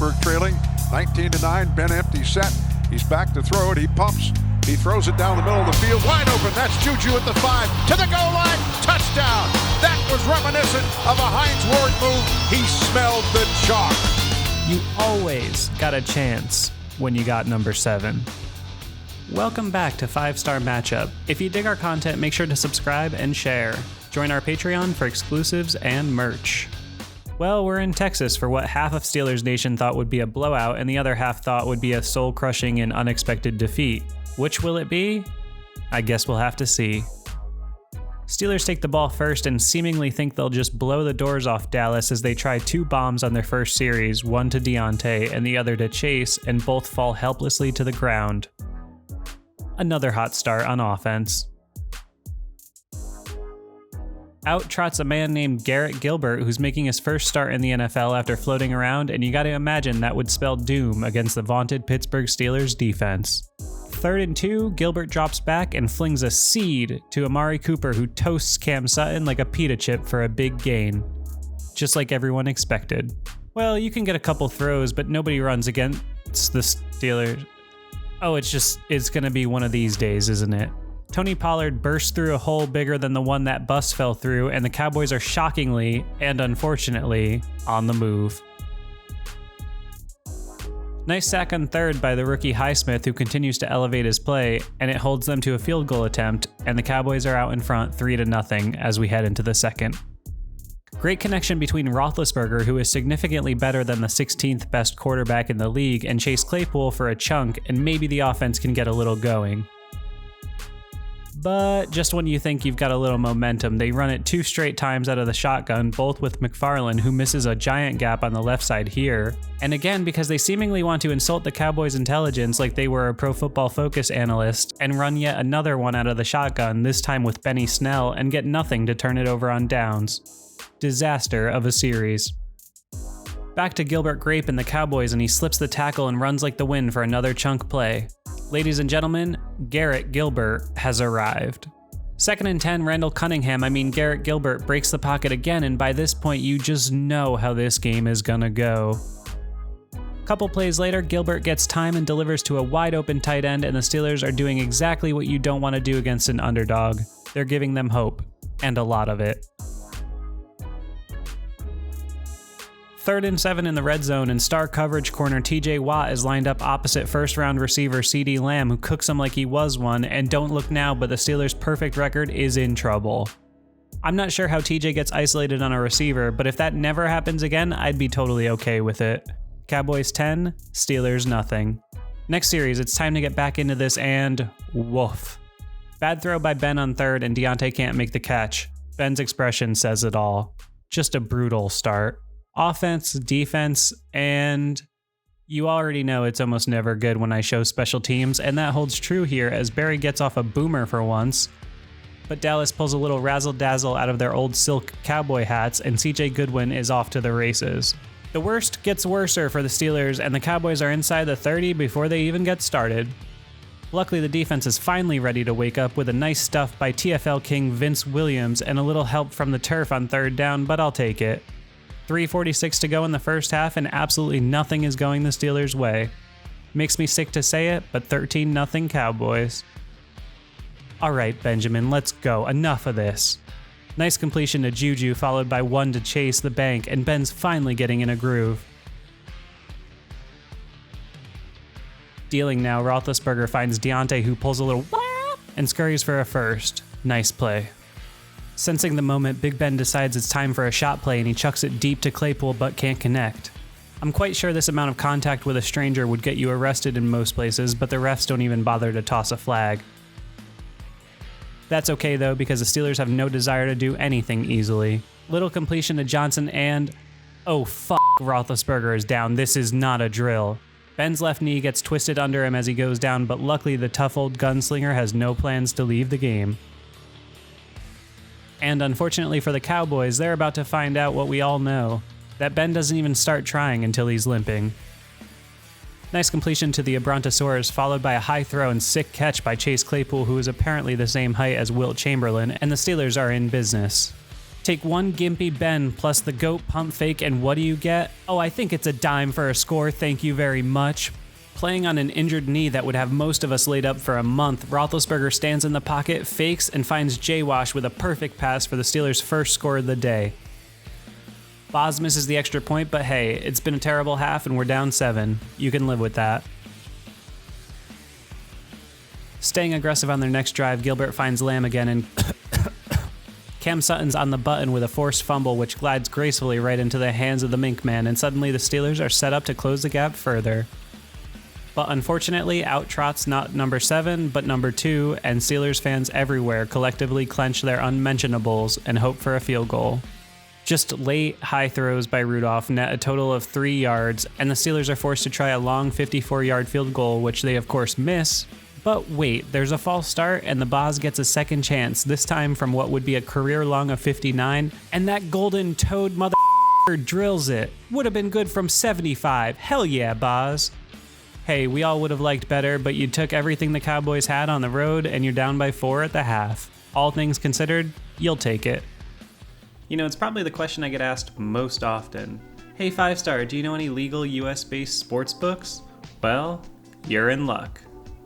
Pittsburgh trailing 19-9. Ben empty set. He's back to throw it. He pumps. He throws it down the middle of the field. Wide open. That's Juju at the 5. To the goal line. Touchdown. That was reminiscent of a Hines Ward move. He smelled the chalk. You always got a chance when you got number 7. Welcome back to 5-Star Matchup. If you dig our content, make sure to subscribe and share. Join our Patreon for exclusives and merch. Well, we're in Texas for what half of Steelers Nation thought would be a blowout and the other half thought would be a soul-crushing and unexpected defeat. Which will it be? I guess we'll have to see. Steelers take the ball first and seemingly think they'll just blow the doors off Dallas as they try 2 bombs on their first series, one to Deontay and the other to Chase, and both fall helplessly to the ground. Another hot start on offense. Out trots a man named Garrett Gilbert, who's making his first start in the NFL after floating around, and you gotta imagine that would spell doom against the vaunted Pittsburgh Steelers defense. 3rd and 2, Gilbert drops back and flings a seed to Amari Cooper, who toasts Cam Sutton like a pita chip for a big gain. Just like everyone expected. Well, you can get a couple throws, but nobody runs against the Steelers. Oh, it's gonna be one of these days, isn't it? Tony Pollard bursts through a hole bigger than the one that bus fell through, and the Cowboys are shockingly, and unfortunately, on the move. Nice sack on 3rd by the rookie Highsmith, who continues to elevate his play, and it holds them to a field goal attempt, and the Cowboys are out in front 3-0 as we head into the second. Great connection between Roethlisberger, who is significantly better than the 16th best quarterback in the league, and Chase Claypool for a chunk, and maybe the offense can get a little going. But just when you think you've got a little momentum, they run it 2 straight times out of the shotgun, both with McFarland, who misses a giant gap on the left side here. And again, because they seemingly want to insult the Cowboys' intelligence like they were a Pro Football Focus analyst, and run yet another one out of the shotgun, this time with Benny Snell, and get nothing to turn it over on downs. Disaster of a series. Back to Gilbert Grape and the Cowboys, and he slips the tackle and runs like the wind for another chunk play. Ladies and gentlemen, Garrett Gilbert has arrived. 2nd and 10, Garrett Gilbert breaks the pocket again, and by this point you just know how this game is gonna go. Couple plays later, Gilbert gets time and delivers to a wide open tight end, and the Steelers are doing exactly what you don't want to do against an underdog. They're giving them hope, and a lot of it. 3rd and 7 in the red zone, and star coverage corner TJ Watt is lined up opposite first-round receiver CeeDee Lamb, who cooks him like he was one, and don't look now, but the Steelers' perfect record is in trouble. I'm not sure how TJ gets isolated on a receiver, but if that never happens again, I'd be totally okay with it. Cowboys 10, Steelers nothing. Next series, it's time to get back into this, and woof. Bad throw by Ben on 3rd, and Deontay can't make the catch. Ben's expression says it all. Just a brutal start. Offense, defense, and you already know it's almost never good when I show special teams, and that holds true here as Barry gets off a boomer for once. But Dallas pulls a little razzle-dazzle out of their old silk cowboy hats, and CJ Goodwin is off to the races. The worst gets worser for the Steelers, and the Cowboys are inside the 30 before they even get started. Luckily, the defense is finally ready to wake up with a nice stuff by TFL King Vince Williams and a little help from the turf on 3rd down, but I'll take it. 3:46 to go in the first half, and absolutely nothing is going the Steelers' way. Makes me sick to say it, but 13-0 Cowboys. Alright, Benjamin, let's go. Enough of this. Nice completion to Juju, followed by one to Chase the bank, and Ben's finally getting in a groove. Dealing now, Roethlisberger finds Deontay, who pulls a little and scurries for a first. Nice play. Sensing the moment, Big Ben decides it's time for a shot play, and he chucks it deep to Claypool but can't connect. I'm quite sure this amount of contact with a stranger would get you arrested in most places, but the refs don't even bother to toss a flag. That's okay though, because the Steelers have no desire to do anything easily. Little completion to Johnson and... oh fuck, Roethlisberger is down. This is not a drill. Ben's left knee gets twisted under him as he goes down, but luckily the tough old gunslinger has no plans to leave the game. And unfortunately for the Cowboys, they're about to find out what we all know, that Ben doesn't even start trying until he's limping. Nice completion to the Abrontosaurus, followed by a high throw and sick catch by Chase Claypool, who is apparently the same height as Wilt Chamberlain, and the Steelers are in business. Take one gimpy Ben plus the GOAT pump fake, and what do you get? Oh, I think it's a dime for a score, thank you very much. Playing on an injured knee that would have most of us laid up for a month, Roethlisberger stands in the pocket, fakes, and finds J-Wash with a perfect pass for the Steelers' first score of the day. Boz misses the extra point, but hey, it's been a terrible half and we're down 7. You can live with that. Staying aggressive on their next drive, Gilbert finds Lamb again, and Cam Sutton's on the button with a forced fumble which glides gracefully right into the hands of the Mink Man, and suddenly the Steelers are set up to close the gap further. But unfortunately, out trots not number 7, but number 2, and Steelers fans everywhere collectively clench their unmentionables and hope for a field goal. Just late, high throws by Rudolph net a total of 3 yards, and the Steelers are forced to try a long 54-yard field goal, which they of course miss. But wait, there's a false start, and the Boz gets a second chance, this time from what would be a career long of 59, and that golden toad mother drills it. Would have been good from 75. Hell yeah, Boz. Hey, we all would have liked better, but you took everything the Cowboys had on the road, and you're down by 4 at the half. All things considered, you'll take it. You know, it's probably the question I get asked most often. Hey 5-Star, do you know any legal US-based sports books? Well, you're in luck.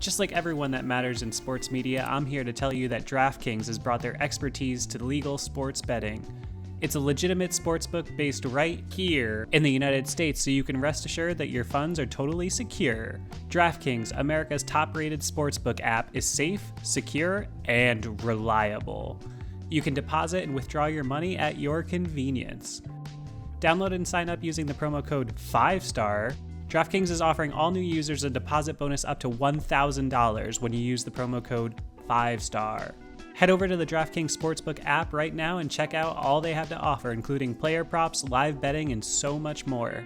Just like everyone that matters in sports media, I'm here to tell you that DraftKings has brought their expertise to legal sports betting. It's a legitimate sportsbook based right here in the United States, so you can rest assured that your funds are totally secure. DraftKings, America's top-rated sportsbook app, is safe, secure, and reliable. You can deposit and withdraw your money at your convenience. Download and sign up using the promo code 5STAR. DraftKings is offering all new users a deposit bonus up to $1,000 when you use the promo code 5STAR. Head over to the DraftKings Sportsbook app right now and check out all they have to offer, including player props, live betting, and so much more.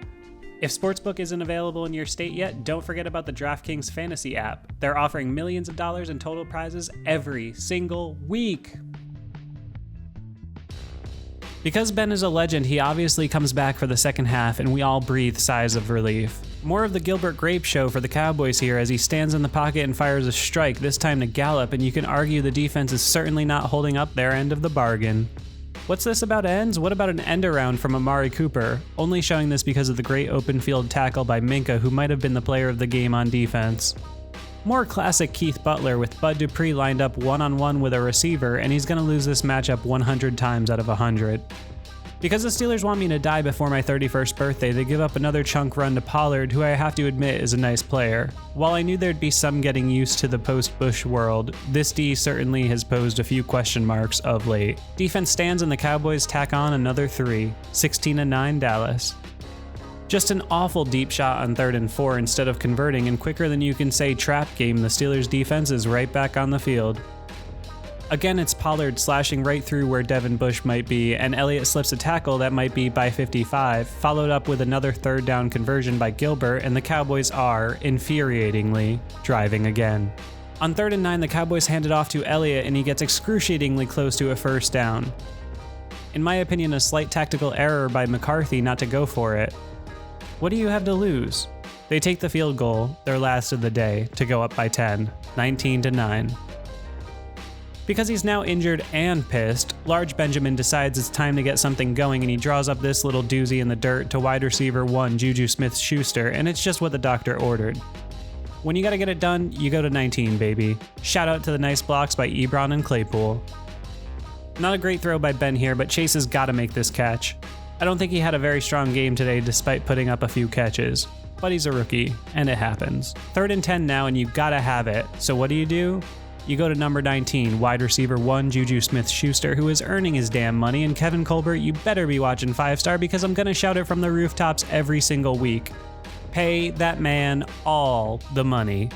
If Sportsbook isn't available in your state yet, don't forget about the DraftKings Fantasy app. They're offering millions of dollars in total prizes every single week. Because Ben is a legend, he obviously comes back for the second half, and we all breathe sighs of relief. More of the Gilbert Grape show for the Cowboys here as he stands in the pocket and fires a strike, this time to Gallup, and you can argue the defense is certainly not holding up their end of the bargain. What's this about ends? What about an end around from Amari Cooper? Only showing this because of the great open field tackle by Minkah, who might have been the player of the game on defense. More classic Keith Butler with Bud Dupree lined up one-on-one with a receiver, and he's going to lose this matchup 100 times out of 100. Because the Steelers want me to die before my 31st birthday, they give up another chunk run to Pollard, who I have to admit is a nice player. While I knew there'd be some getting used to the post-Bush world, this D certainly has posed a few question marks of late. Defense stands and the Cowboys tack on another 3, 16-9 Dallas. Just an awful deep shot on 3rd and 4 instead of converting, and quicker than you can say trap game, the Steelers defense is right back on the field. Again, it's Pollard slashing right through where Devin Bush might be, and Elliott slips a tackle that might be by 55, followed up with another 3rd down conversion by Gilbert, and the Cowboys are, infuriatingly, driving again. On 3rd and 9, the Cowboys hand it off to Elliott, and he gets excruciatingly close to a 1st down. In my opinion, a slight tactical error by McCarthy not to go for it. What do you have to lose? They take the field goal, their last of the day, to go up by 10, 19-9. Because he's now injured and pissed, Large Benjamin decides it's time to get something going, and he draws up this little doozy in the dirt to wide receiver 1 Juju Smith-Schuster, and it's just what the doctor ordered. When you gotta get it done, you go to 19, baby. Shout out to the nice blocks by Ebron and Claypool. Not a great throw by Ben here, but Chase has gotta make this catch. I don't think he had a very strong game today despite putting up a few catches. But he's a rookie, and it happens. 3rd and 10 now, and you gotta have it. So what do? You go to number 19, wide receiver 1 Juju Smith-Schuster, who is earning his damn money, and Kevin Colbert, you better be watching 5-Star because I'm gonna shout it from the rooftops every single week. Pay that man all the money.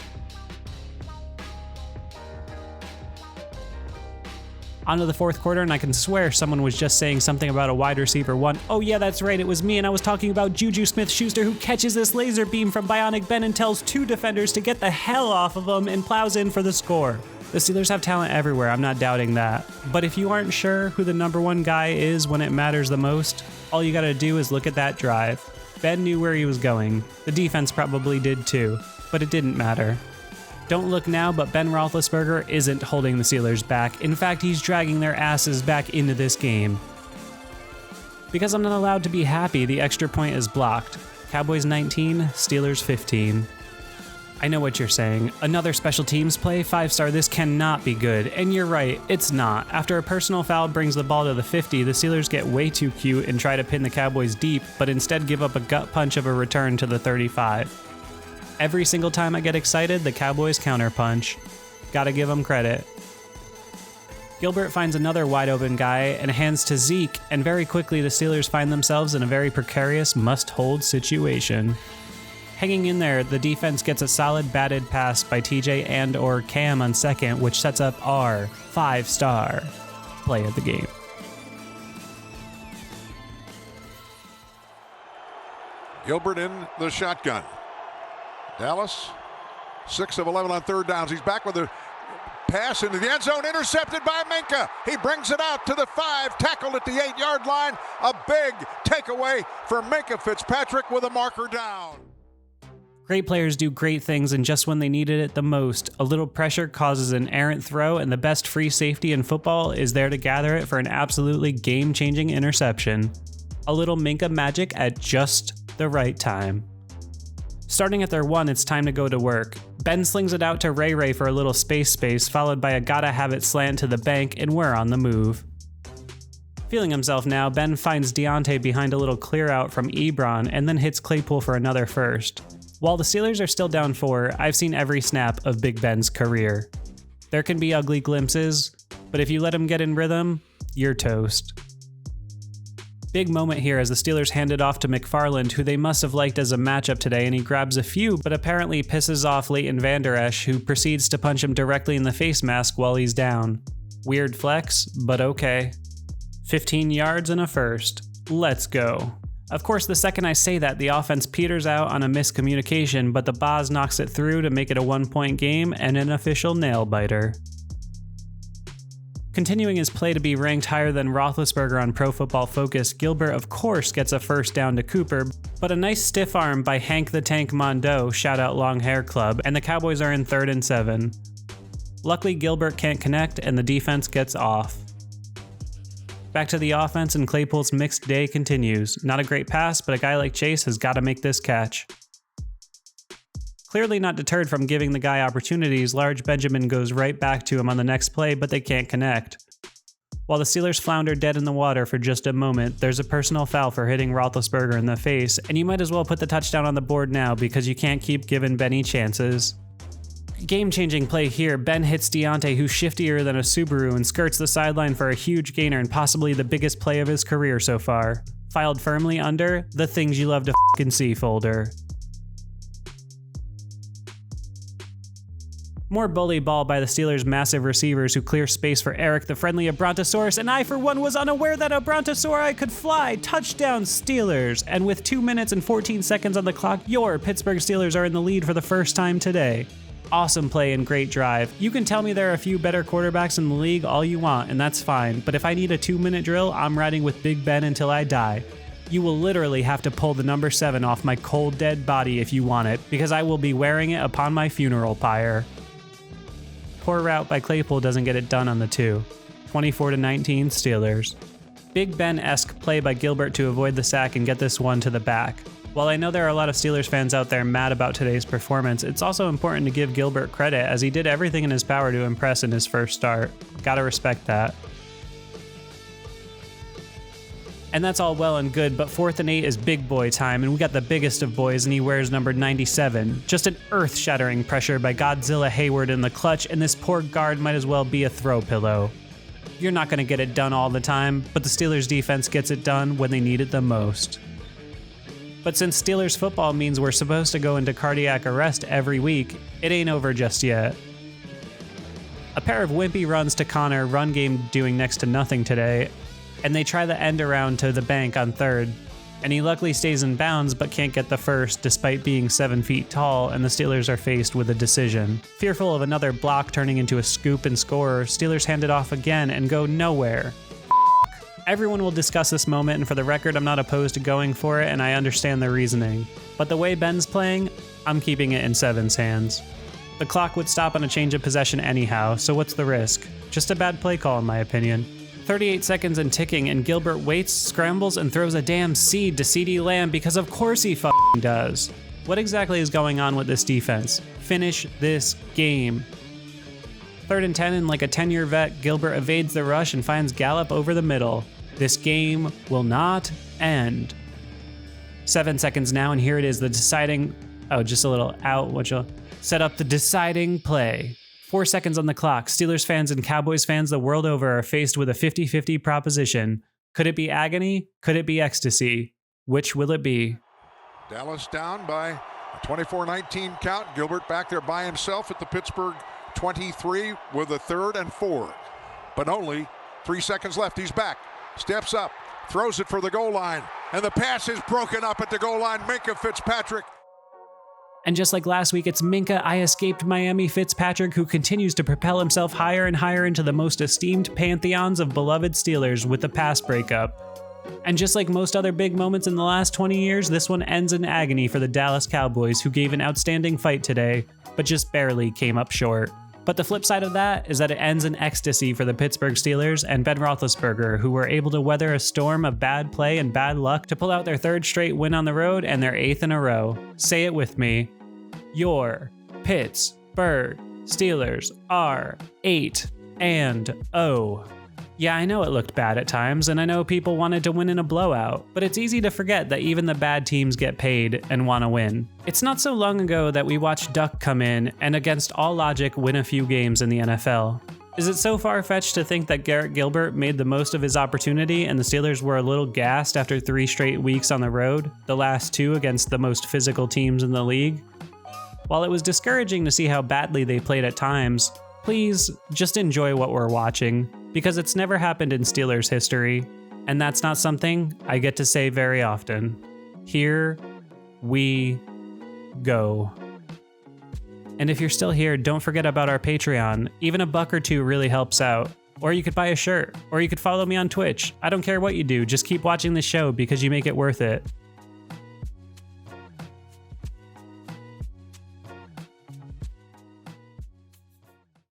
Onto the 4th quarter, and I can swear someone was just saying something about a wide receiver 1. Oh yeah, that's right, it was me, and I was talking about Juju Smith-Schuster, who catches this laser beam from Bionic Ben and tells 2 defenders to get the hell off of him and plows in for the score. The Steelers have talent everywhere, I'm not doubting that. But if you aren't sure who the number 1 guy is when it matters the most, all you gotta do is look at that drive. Ben knew where he was going. The defense probably did too, but it didn't matter. Don't look now, but Ben Roethlisberger isn't holding the Steelers back. In fact, he's dragging their asses back into this game. Because I'm not allowed to be happy, the extra point is blocked. Cowboys 19, Steelers 15. I know what you're saying. Another special teams play, 5-star, this cannot be good. And you're right, it's not. After a personal foul brings the ball to the 50, the Steelers get way too cute and try to pin the Cowboys deep, but instead give up a gut punch of a return to the 35. Every single time I get excited, the Cowboys counterpunch. Gotta give them credit. Gilbert finds another wide open guy and hands to Zeke, and very quickly the Steelers find themselves in a very precarious must-hold situation. Hanging in there, the defense gets a solid batted pass by TJ and or Cam on second, which sets up our 5-star play of the game. Gilbert in the shotgun. Dallas, 6 of 11 on third downs. He's back with a pass into the end zone, intercepted by Minkah. He brings it out to the 5, tackled at the 8-yard line. A big takeaway for Minkah Fitzpatrick with a marker down. Great players do great things, and just when they needed it the most, a little pressure causes an errant throw, and the best free safety in football is there to gather it for an absolutely game-changing interception. A little Minkah magic at just the right time. Starting at their 1, it's time to go to work. Ben slings it out to Ray for a little space, followed by a gotta have it slant to the bank, and we're on the move. Feeling himself now, Ben finds Deontay behind a little clear out from Ebron, and then hits Claypool for another first. While the Steelers are still down 4, I've seen every snap of Big Ben's career. There can be ugly glimpses, but if you let him get in rhythm, you're toast. Big moment here as the Steelers hand it off to McFarland, who they must have liked as a matchup today, and he grabs a few, but apparently pisses off Leighton Vander Esch, who proceeds to punch him directly in the face mask while he's down. Weird flex, but okay. 15 yards and a first. Let's go. Of course, the second I say that, the offense peters out on a miscommunication, but the Boz knocks it through to make it a 1-point game and an official nail-biter. Continuing his play to be ranked higher than Roethlisberger on Pro Football Focus, Gilbert of course gets a first down to Cooper, but a nice stiff arm by Hank the Tank Mondeau, shout out Long Hair Club, and the Cowboys are in 3rd and 7. Luckily, Gilbert can't connect and the defense gets off. Back to the offense, and Claypool's mixed day continues. Not a great pass, but a guy like Chase has got to make this catch. Clearly not deterred from giving the guy opportunities, Large Benjamin goes right back to him on the next play, but they can't connect. While the Steelers flounder dead in the water for just a moment, there's a personal foul for hitting Roethlisberger in the face, and you might as well put the touchdown on the board now because you can't keep giving Benny chances. Game-changing play here, Ben hits Deontay, who's shiftier than a Subaru, and skirts the sideline for a huge gainer and possibly the biggest play of his career so far. Filed firmly under the things you love to f***ing see folder. More bully ball by the Steelers' massive receivers who clear space for Eric the friendly Abrontosaurus, and I for one was unaware that Abrontosauri could fly. Touchdown Steelers! And with 2 minutes and 14 seconds on the clock, your Pittsburgh Steelers are in the lead for the first time today. Awesome play and great drive. You can tell me there are a few better quarterbacks in the league all you want, and that's fine, but if I need a 2-minute drill, I'm riding with Big Ben until I die. You will literally have to pull the number 7 off my cold dead body if you want it, because I will be wearing it upon my funeral pyre. Poor route by Claypool doesn't get it done on the 2. 24-19 Steelers. Big Ben-esque play by Gilbert to avoid the sack and get this one to the back. While I know there are a lot of Steelers fans out there mad about today's performance, it's also important to give Gilbert credit as he did everything in his power to impress in his first start. Gotta respect that. And that's all well and good, but 4th and 8 is big boy time, and we got the biggest of boys, and he wears number 97. Just an earth-shattering pressure by Godzilla Heyward in the clutch, and this poor guard might as well be a throw pillow. You're not gonna get it done all the time, but the Steelers defense gets it done when they need it the most. But since Steelers football means we're supposed to go into cardiac arrest every week, it ain't over just yet. A pair of wimpy runs to Connor, run game doing next to nothing today, and they try the end around to the bank on 3rd, and he luckily stays in bounds but can't get the first despite being 7 feet tall, and the Steelers are faced with a decision. Fearful of another block turning into a scoop and scorer, Steelers hand it off again and go nowhere. Everyone will discuss this moment, and for the record, I'm not opposed to going for it, and I understand the reasoning. But the way Ben's playing, I'm keeping it in 7's hands. The clock would stop on a change of possession anyhow, so what's the risk? Just a bad play call in my opinion. 38 seconds and ticking, and Gilbert waits, scrambles, and throws a damn seed to CeeDee Lamb because of course he f***ing does. What exactly is going on with this defense? Finish this game. 3rd and 10, and like a 10-year vet, Gilbert evades the rush and finds Gallup over the middle. This game will not end. 7 seconds now, and here it is, the deciding... Oh, just a little out, which will set up the deciding play. 4 seconds on the clock. Steelers fans and Cowboys fans the world over are faced with a 50-50 proposition. Could it be agony? Could it be ecstasy? Which will it be? Dallas down by a 24-19 count. Gilbert back there by himself at the Pittsburgh 23 with a 3rd and 4. But only 3 seconds left. He's back. Steps up. Throws it for the goal line. And the pass is broken up at the goal line. Minkah Fitzpatrick. And just like last week, it's minkah I escaped Miami Fitzpatrick who continues to propel himself higher and higher into the most esteemed pantheons of beloved Steelers with the pass breakup. And just like most other big moments in the last 20 years, this one ends in agony for the Dallas Cowboys, who gave an outstanding fight today, but just barely came up short. But the flip side of that is that it ends in ecstasy for the Pittsburgh Steelers and Ben Roethlisberger, who were able to weather a storm of bad play and bad luck to pull out their 3rd straight win on the road and their 8th in a row. Say it with me. Your Pittsburgh Steelers are 8-0. Yeah, I know it looked bad at times, and I know people wanted to win in a blowout, but it's easy to forget that even the bad teams get paid and want to win. It's not so long ago that we watched Duck come in and against all logic win a few games in the NFL. Is it so far-fetched to think that Garrett Gilbert made the most of his opportunity and the Steelers were a little gassed after 3 straight weeks on the road, the last 2 against the most physical teams in the league? While it was discouraging to see how badly they played at times, please just enjoy what we're watching, because it's never happened in Steelers history, and that's not something I get to say very often. Here we go. And if you're still here, don't forget about our Patreon. Even a $1 or $2 really helps out. Or you could buy a shirt, or you could follow me on Twitch. I don't care what you do, just keep watching the show because you make it worth it.